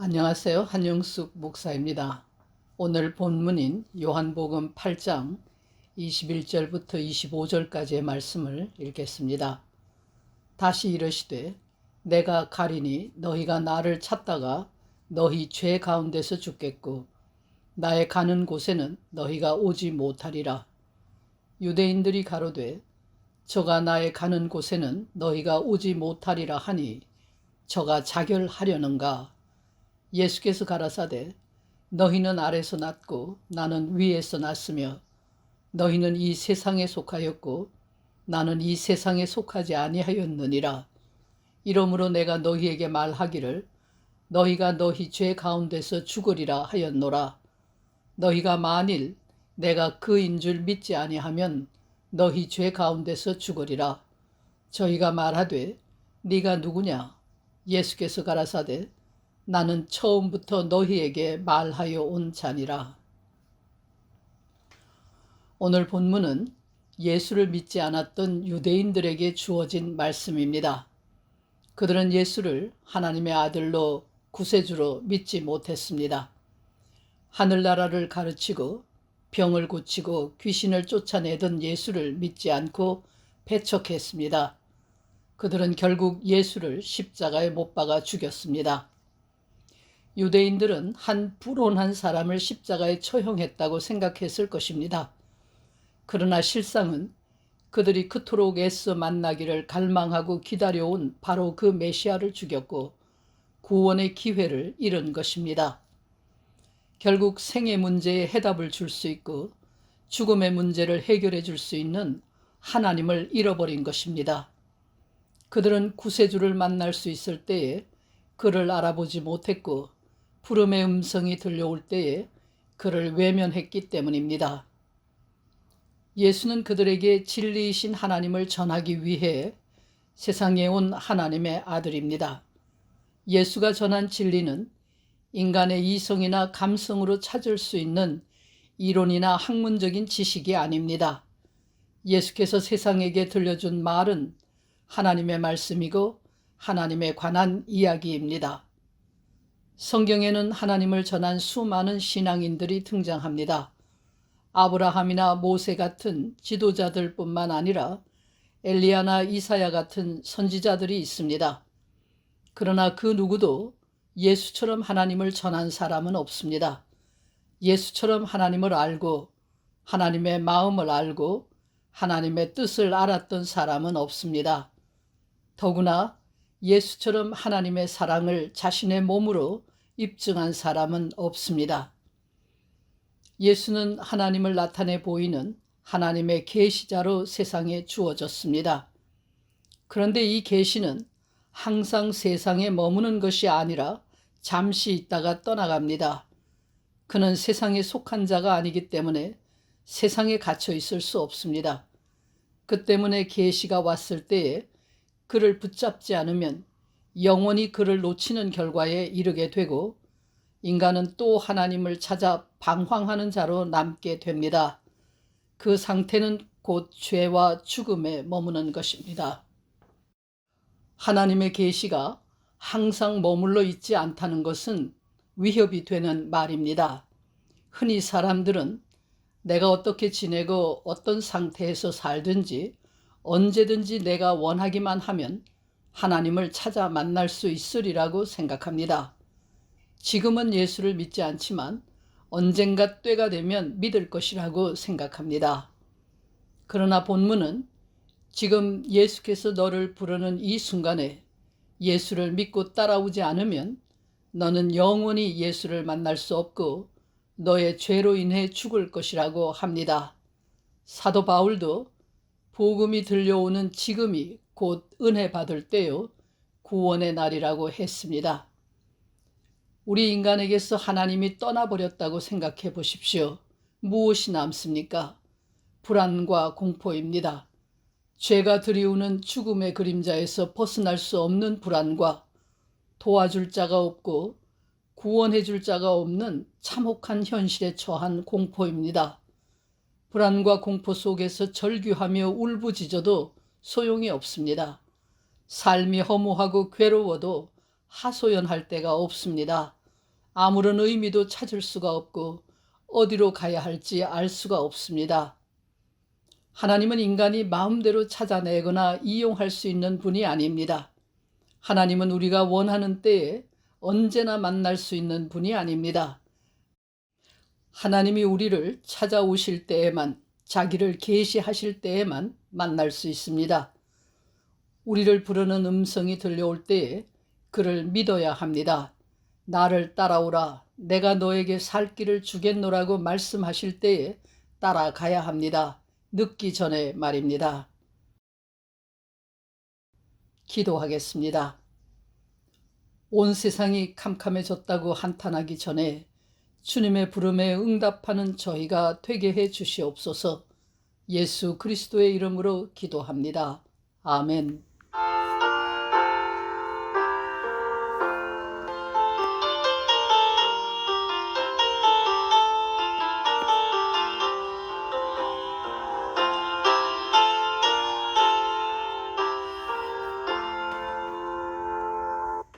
안녕하세요. 한영숙 목사입니다. 오늘 본문인 요한복음 8장 21절부터 25절까지의 말씀을 읽겠습니다. 다시 이르시되 내가 가리니 너희가 나를 찾다가 너희 죄 가운데서 죽겠고 나의 가는 곳에는 너희가 오지 못하리라. 유대인들이 가로되 저가 나의 가는 곳에는 너희가 오지 못하리라 하니 저가 자결하려는가? 예수께서 가라사대 너희는 아래서 났고 나는 위에서 났으며 너희는 이 세상에 속하였고 나는 이 세상에 속하지 아니하였느니라. 이러므로 내가 너희에게 말하기를 너희가 너희 죄 가운데서 죽으리라 하였노라. 너희가 만일 내가 그인 줄 믿지 아니하면 너희 죄 가운데서 죽으리라. 저희가 말하되 네가 누구냐? 예수께서 가라사대 나는 처음부터 너희에게 말하여 온 자니라. 오늘 본문은 예수를 믿지 않았던 유대인들에게 주어진 말씀입니다. 그들은 예수를 하나님의 아들로 구세주로 믿지 못했습니다. 하늘나라를 가르치고 병을 고치고 귀신을 쫓아내던 예수를 믿지 않고 배척했습니다. 그들은 결국 예수를 십자가에 못 박아 죽였습니다. 유대인들은 한 불온한 사람을 십자가에 처형했다고 생각했을 것입니다. 그러나 실상은 그들이 그토록 애써 만나기를 갈망하고 기다려온 바로 그 메시아를 죽였고 구원의 기회를 잃은 것입니다. 결국 생의 문제에 해답을 줄 수 있고 죽음의 문제를 해결해 줄 수 있는 하나님을 잃어버린 것입니다. 그들은 구세주를 만날 수 있을 때에 그를 알아보지 못했고 부름의 음성이 들려올 때에 그를 외면했기 때문입니다. 예수는 그들에게 진리이신 하나님을 전하기 위해 세상에 온 하나님의 아들입니다. 예수가 전한 진리는 인간의 이성이나 감성으로 찾을 수 있는 이론이나 학문적인 지식이 아닙니다. 예수께서 세상에게 들려준 말은 하나님의 말씀이고 하나님에 관한 이야기입니다. 성경에는 하나님을 전한 수많은 신앙인들이 등장합니다. 아브라함이나 모세 같은 지도자들뿐만 아니라 엘리야나 이사야 같은 선지자들이 있습니다. 그러나 그 누구도 예수처럼 하나님을 전한 사람은 없습니다. 예수처럼 하나님을 알고 하나님의 마음을 알고 하나님의 뜻을 알았던 사람은 없습니다. 더구나 예수처럼 하나님의 사랑을 자신의 몸으로 입증한 사람은 없습니다. 예수는 하나님을 나타내 보이는 하나님의 계시자로 세상에 주어졌습니다. 그런데 이 계시는 항상 세상에 머무는 것이 아니라 잠시 있다가 떠나갑니다. 그는 세상에 속한 자가 아니기 때문에 세상에 갇혀 있을 수 없습니다. 그 때문에 계시가 왔을 때에 그를 붙잡지 않으면 영원히 그를 놓치는 결과에 이르게 되고 인간은 또 하나님을 찾아 방황하는 자로 남게 됩니다. 그 상태는 곧 죄와 죽음에 머무는 것입니다. 하나님의 계시가 항상 머물러 있지 않다는 것은 위협이 되는 말입니다. 흔히 사람들은 내가 어떻게 지내고 어떤 상태에서 살든지 언제든지 내가 원하기만 하면 하나님을 찾아 만날 수 있으리라고 생각합니다. 지금은 예수를 믿지 않지만 언젠가 때가 되면 믿을 것이라고 생각합니다. 그러나 본문은 지금 예수께서 너를 부르는 이 순간에 예수를 믿고 따라오지 않으면 너는 영원히 예수를 만날 수 없고 너의 죄로 인해 죽을 것이라고 합니다. 사도 바울도 복음이 들려오는 지금이 곧 은혜 받을 때요 구원의 날이라고 했습니다. 우리 인간에게서 하나님이 떠나버렸다고 생각해 보십시오. 무엇이 남습니까? 불안과 공포입니다. 죄가 들이우는 죽음의 그림자에서 벗어날 수 없는 불안과 도와줄 자가 없고 구원해 줄 자가 없는 참혹한 현실에 처한 공포입니다. 불안과 공포 속에서 절규하며 울부짖어도 소용이 없습니다. 삶이 허무하고 괴로워도 하소연할 데가 없습니다. 아무런 의미도 찾을 수가 없고 어디로 가야 할지 알 수가 없습니다. 하나님은 인간이 마음대로 찾아내거나 이용할 수 있는 분이 아닙니다. 하나님은 우리가 원하는 때에 언제나 만날 수 있는 분이 아닙니다. 하나님이 우리를 찾아오실 때에만, 자기를 계시하실 때에만 만날 수 있습니다. 우리를 부르는 음성이 들려올 때에 그를 믿어야 합니다. 나를 따라오라, 내가 너에게 살 길을 주겠노라고 말씀하실 때에 따라가야 합니다. 늦기 전에 말입니다. 기도하겠습니다. 온 세상이 캄캄해졌다고 한탄하기 전에 주님의 부름에 응답하는 저희가 되게 해 주시옵소서. 예수 그리스도의 이름으로 기도합니다. 아멘.